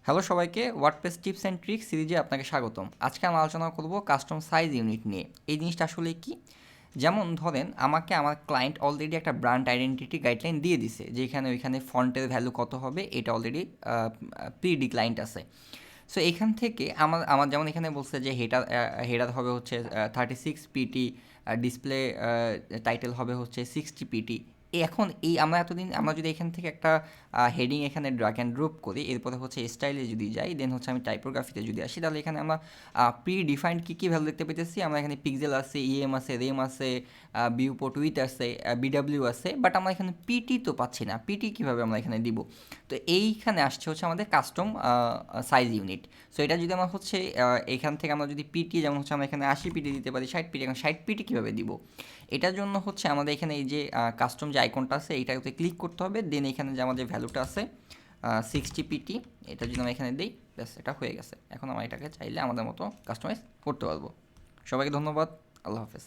Hello সবাইকে, WordPress tips and tricks সিরিজে আপনাকে স্বাগতম। আজকে আমরা আলোচনা করব কাস্টম সাইজ ইউনিট নিয়ে। এই জিনিসটা আসলে কি? যেমন ধরেন আমাকে আমার ক্লায়েন্ট অলরেডি একটা ব্র্যান্ড আইডেন্টিটি গাইডলাইন দিয়ে দিছে, যেখানে ওইখানে ফন্টের ভ্যালু কত হবে এটা অলরেডি প্রি ডিক্লাইন্ড আছে। সো এখান থেকে আমার আমার যেমন এখানে বলছে যে হেডার হবে হচ্ছে 36 পিটি, ডিসপ্লে টাইটেল হবে হচ্ছে 60 পিটি। এখন আমরা এতদিন আমরা যদি এখান থেকে একটা হেডিং এখানে ড্র্যাগ অ্যান্ড ড্রপ করি, এরপরে হচ্ছে স্টাইলে যদি যাই, দেন হচ্ছে আমি টাইপোগ্রাফিতে যদি আসি, তাহলে এখানে আমরা প্রি ডিফাইন্ড কী ভ্যালু দেখতে পেতেছি। আমরা এখানে পিক্সেল আছে, ইএম আছে, রেম আছে, ভিউপোর্ট উইথ আছে, বিডাব্লিউ আছে, বাট আমরা এখানে পিটি তো পাচ্ছি না। পিটি কীভাবে আমরা এখানে দিব? তো এইখানে আসছে হচ্ছে আমাদের কাস্টম সাইজ ইউনিট। সো এটা যদি আমরা হচ্ছে এখান থেকে আমরা যদি পিটি, যেমন হচ্ছে আমরা এখানে 80 পিটি দিতে পারি, 60 পিটি, এখন 60 পিটি কীভাবে দিব? এটার জন্য হচ্ছে আমাদের এখানে এই যে কাস্টম যে আইকনটা আছে এইটাতে ক্লিক করতে হবে। দেন এখানে যে আমাদের ভ্যালুটা আছে 60 পিটি, এটা যদি আমরা এখানে দিই, ব্যাস এটা হয়ে গেছে। এখন আমরা এটাকে চাইলে আমাদের মতো কাস্টমাইজ করতে পারবো। সবাইকে ধন্যবাদ। আল্লাহ হাফেজ।